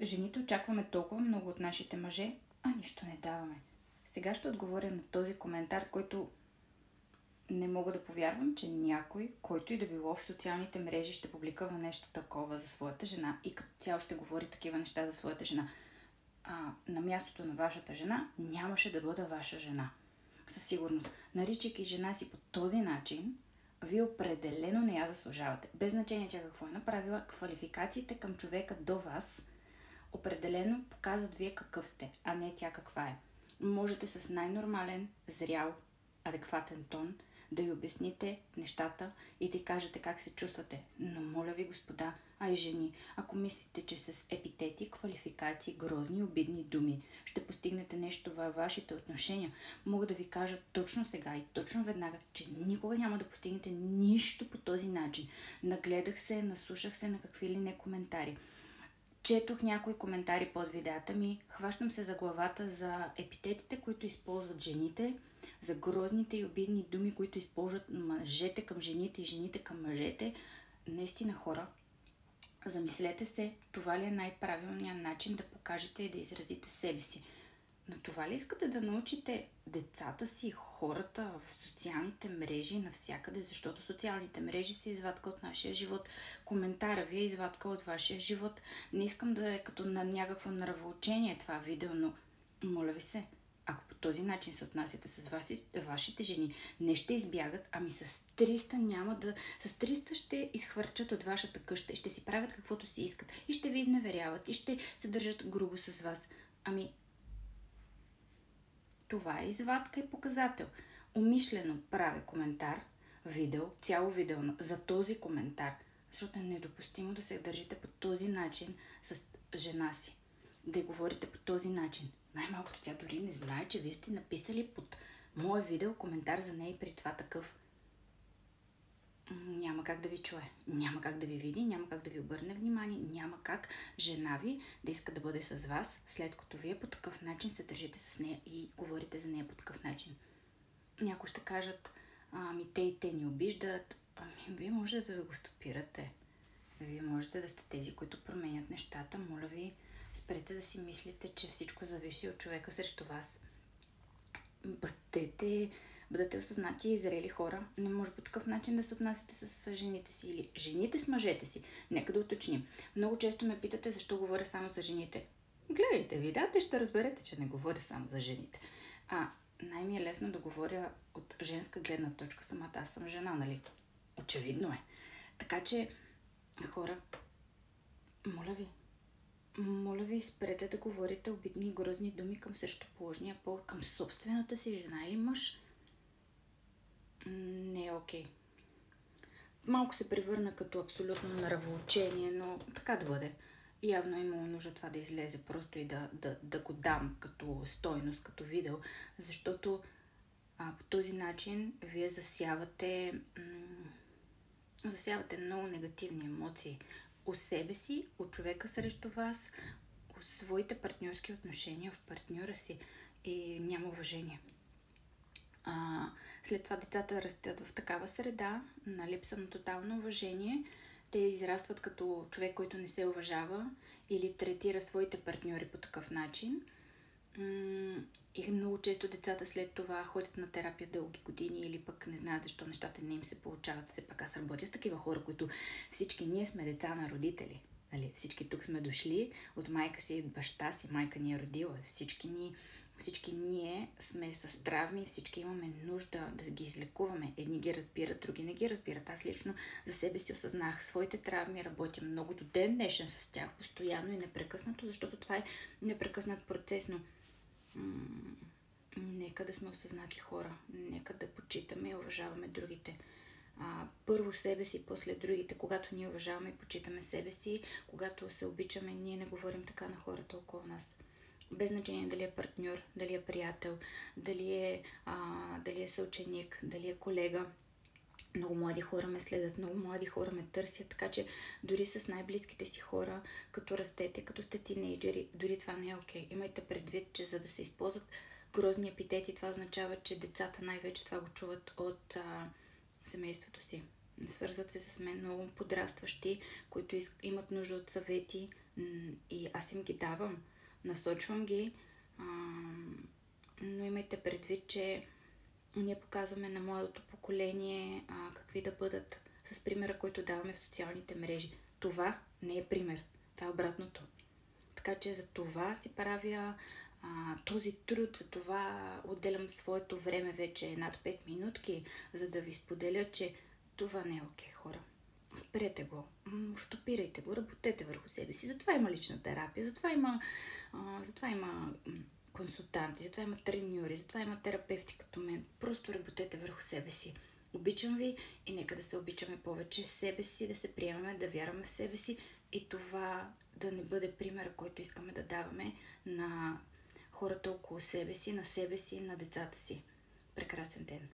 Жените очакваме толкова много от нашите мъже, а нищо не даваме. Сега ще отговоря на този коментар, който не мога да повярвам, че някой, който и да било в социалните мрежи, ще публикува нещо такова за своята жена и като цяло ще говори такива неща за своята жена. На мястото на вашата жена нямаше да бъда ваша жена. Със сигурност. Наричайки жена си по този начин, вие определено не я заслужавате. Без значение тя какво е направила, квалификациите към човека до вас определено показват вие какъв сте, а не тя каква е. Можете с най-нормален, зрял, адекватен тон да й обясните нещата и да й кажете как се чувствате. Но моля ви, господа, а и жени, ако мислите, че с епитети, квалификации, грозни, обидни думи ще постигнете нещо във вашите отношения, мога да ви кажа точно сега и точно веднага, че никога няма да постигнете нищо по този начин. Нагледах се, наслушах се на какви ли не коментари. Четох някои коментари под видеята ми, хващам се за главата за епитетите, които използват жените, за грозните и обидни думи, които използват мъжете към жените и жените към мъжете. Наистина, хора, замислете се, това ли е най-правилният начин да покажете и да изразите себе си. На това ли искате да научите децата си, хората в социалните мрежи, навсякъде, защото социалните мрежи са извадка от нашия живот. Коментара ви е извадка от вашия живот. Не искам да е като на някакво нравоучение това видео, но моля ви се, ако по този начин се отнасяте с вашите жени, не ще избягат, ами с 300 няма да... С 300 ще изхвърчат от вашата къща и ще си правят каквото си искат. И ще ви изневеряват, и ще се държат грубо с вас. Ами, това е извадка и показател. Умишлено правя коментар, цяло видео за този коментар, защото е недопустимо да се държите по този начин с жена си. Да говорите по този начин. Най-малкото тя дори не знае, че вие сте написали под мое видео коментар за нея и при това такъв. Няма как да ви чуе, няма как да ви види, няма как да ви обърне внимание, няма как жена ви да иска да бъде с вас, след като вие по такъв начин се държите с нея и говорите за нея по такъв начин. Някои ще кажат, ами те и те ни обиждат. Ами вие можете да го стопирате. Вие можете да сте тези, които променят нещата. Моля ви, спрете да си мислите, че всичко зависи от човека срещу вас. Бъдете осъзнати и зрели хора. Не може по такъв начин да се отнасяте с жените си или жените с мъжете си. Нека да уточним. Много често ме питате защо говоря само за жените. Гледайте видеята и ще разберете, че не говоря само за жените. Най-ми е лесно да говоря от женска гледна точка. Самата аз съм жена, нали? Очевидно е. Така че, хора, моля ви, спрете да говорите обидни и грозни думи към срещуположния пол, към собствената си жена или мъж. Не е окей. Малко се превърна като абсолютно нравоучение, но така да бъде. Явно е имало нужда това да излезе просто и да го дам като стойност, като видео, защото по този начин вие засявате много негативни емоции у себе си, у човека срещу вас, у своите партньорски отношения в партньора си и няма уважение. След това децата растят в такава среда на липса на тотално уважение. Те израстват като човек, който не се уважава или третира своите партньори по такъв начин. И много често децата след това ходят на терапия дълги години или пък не знаят защо нещата не им се получават. Все пак аз работя с такива хора, които всички ние сме деца на родители. Нали? Всички тук сме дошли от майка си и от баща си. Майка ни е родила. Всички ние сме с травми, всички имаме нужда да ги излекуваме. Едни ги разбират, други не ги разбират. Аз лично за себе си осъзнах своите травми, работя много до ден днешен с тях, постоянно и непрекъснато, защото това е непрекъснат процес, но нека да сме осъзнати хора, нека да почитаме и уважаваме другите. Първо себе си, после другите. Когато ние уважаваме и почитаме себе си, когато се обичаме, ние не говорим така на хората около нас. Без значение дали е партньор, дали е приятел, дали е съученик, дали е колега. Много млади хора ме следят, много млади хора ме търсят, така че дори с най-близките си хора, като растете, като сте тинейджери, дори това не е окей. Имайте предвид, че за да се използват грозни епитети, това означава, че децата най-вече това го чуват от семейството си. Свързват се с мен много подрастващи, които имат нужда от съвети, И аз им ги давам, насочвам ги, но имайте предвид, че ние показваме на младото поколение какви да бъдат с примера, който даваме в социалните мрежи. Това не е пример, това е обратното. Така че за това си правя този труд, за това отделям своето време вече над 5 минутки, за да ви споделя, че това не е окей, хора. Спрете го, щопирайте го, работете върху себе си. Затова има лична терапия, затова има консултанти, затова има треньори, затова има терапевти като мен. Просто работете върху себе си. Обичам ви и нека да се обичаме повече себе си, да се приемаме, да вярваме в себе си и това да не бъде примера, който искаме да даваме на хората около себе си, на децата си. Прекрасен ден!